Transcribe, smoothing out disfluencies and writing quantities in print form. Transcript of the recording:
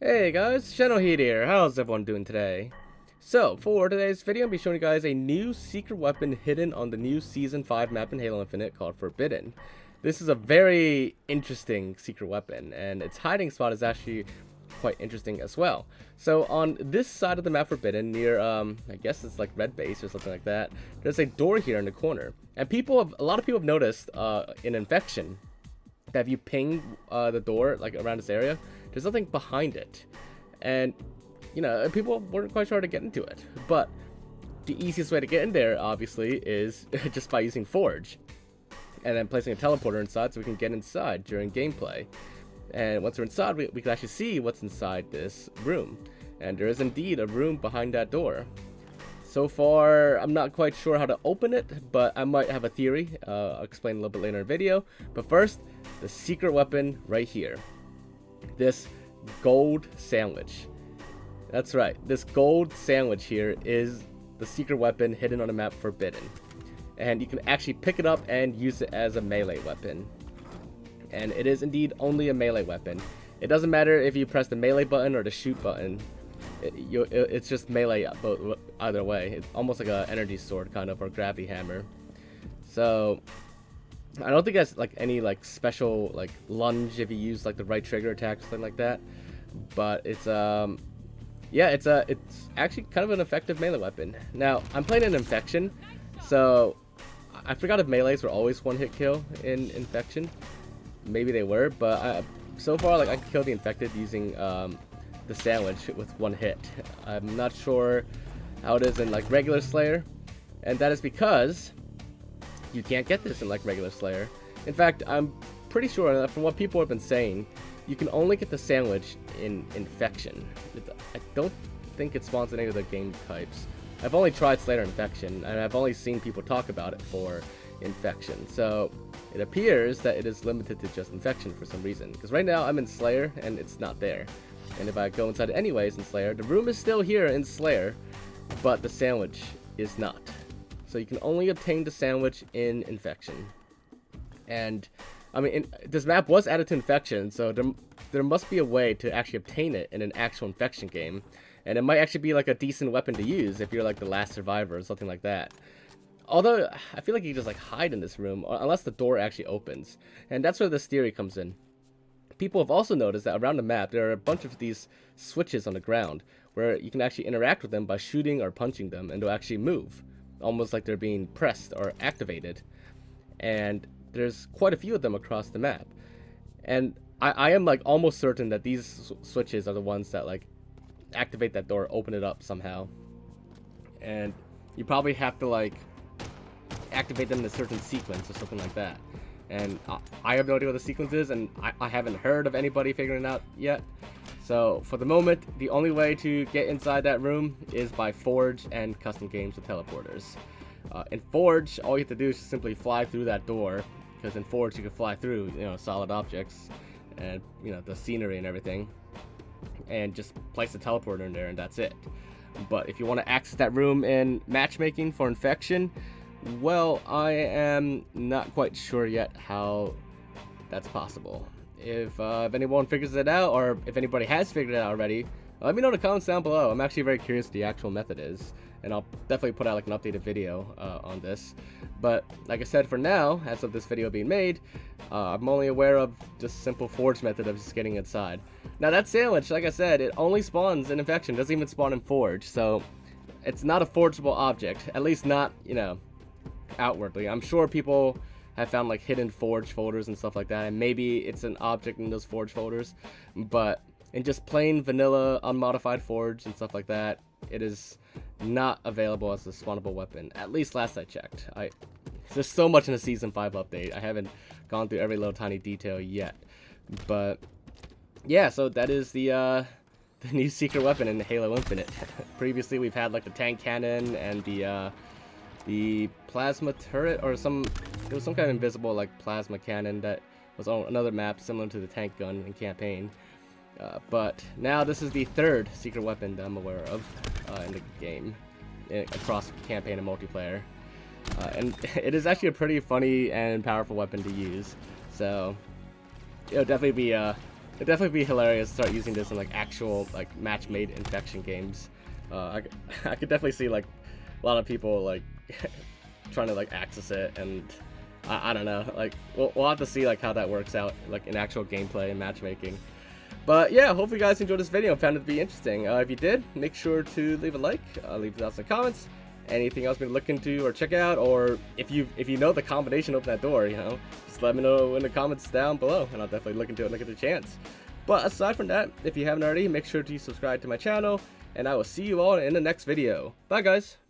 Hey guys, Generalkidd here. How's everyone doing today? So, for today's video, I'll be showing you guys a new secret weapon hidden on the new Season 5 map in Halo Infinite called Forbidden. This is a very interesting secret weapon, and its hiding spot is actually quite interesting as well. So, on this side of the map Forbidden, near, I guess it's like Red Base or something like that, there's a door here in the corner. And a lot of people have noticed, in Infection, that if you ping the door, like around this area, there's nothing behind it. And, you know, people weren't quite sure how to get into it. But the easiest way to get in there, obviously, is just by using Forge. And then placing a teleporter inside so we can get inside during gameplay. And once we're inside, we can actually see what's inside this room. And there is indeed a room behind that door. So far, I'm not quite sure how to open it, but I might have a theory. I'll explain a little bit later in the video. But first, the secret weapon right here. This gold sandwich. That's right, this gold sandwich here is the secret weapon hidden on the map Forbidden. And you can actually pick it up and use it as a melee weapon. And it is indeed only a melee weapon. It doesn't matter if you press the melee button or the shoot button. It's just melee either way. It's almost like an energy sword kind of, or gravity hammer. So I don't think that's like any like special like lunge if you use like the right trigger attack or something like that. But it's yeah, it's actually kind of an effective melee weapon. Now I'm playing an Infection, so I forgot if melees were always one hit kill in Infection. Maybe they were, but so far like I can kill the infected using the sandwich with one hit. I'm not sure how it is in like regular Slayer, and that is because you can't get this in like regular Slayer. In fact, I'm pretty sure from what people have been saying, you can only get the sandwich in Infection. I don't think it spawns in any of the game types. I've only tried Slayer Infection, and I've only seen people talk about it for Infection. So it appears that it is limited to just Infection for some reason. Because right now I'm in Slayer, and it's not there. And if I go inside anyways in Slayer, the room is still here in Slayer, but the sandwich is not. So you can only obtain the sandwich in Infection. And I mean, this map was added to Infection, so there must be a way to actually obtain it in an actual Infection game. And it might actually be like a decent weapon to use if you're like the last survivor or something like that. Although, I feel like you can just like hide in this room, unless the door actually opens. And that's where this theory comes in. People have also noticed that around the map, there are a bunch of these switches on the ground, where you can actually interact with them by shooting or punching them, and they'll actually move. Almost like they're being pressed or activated. And there's quite a few of them across the map. And I am like almost certain that these switches are the ones that like activate that door, open it up somehow. And you probably have to like activate them in a certain sequence or something like that. And I have no idea what the sequence is, and I haven't heard of anybody figuring it out yet. So for the moment, the only way to get inside that room is by Forge and custom games with teleporters. In Forge, all you have to do is just simply fly through that door, because in Forge you can fly through, you know, solid objects and, you know, the scenery and everything, and just place the teleporter in there, and that's it. But if you want to access that room in matchmaking for Infection, well, I am not quite sure yet how that's possible. If anyone figures it out, or if anybody has figured it out already, let me know in the comments down below. I'm actually very curious what the actual method is, and I'll definitely put out like an updated video on this. But like I said, for now, as of this video being made, I'm only aware of just simple Forge method of just getting inside. Now that sandwich, like I said, it only spawns in Infection, doesn't even spawn in Forge, so it's not a forgeable object, at least not, you know, outwardly. I'm sure people have found like hidden Forge folders and stuff like that, and maybe it's an object in those Forge folders, but in just plain vanilla unmodified Forge and stuff like that, it is not available as a spawnable weapon, at least last I checked. There's so much in the Season 5 update, I haven't gone through every little tiny detail yet. But yeah, so that is the new secret weapon in Halo Infinite. Previously we've had like the tank cannon and the plasma turret, or it was some kind of invisible like plasma cannon that was on another map similar to the tank gun in campaign. But now this is the third secret weapon that I'm aware of in the game, across campaign and multiplayer. And it is actually a pretty funny and powerful weapon to use. So it'll definitely be It'd definitely be hilarious to start using this in like actual like match-made infection games. I could definitely see like a lot of people like trying to like access it, and I don't know, like we'll have to see like how that works out like in actual gameplay and matchmaking. But yeah, hopefully you guys enjoyed this video and found it to be interesting. If you did, make sure to leave a like, leave it down in the comments. Anything else we look into or check out, or if you know the combination to open that door, you know, just let me know in the comments down below, and I'll definitely look into it and look at the chance. But aside from that, if you haven't already, make sure to subscribe to my channel, and I will see you all in the next video. Bye guys!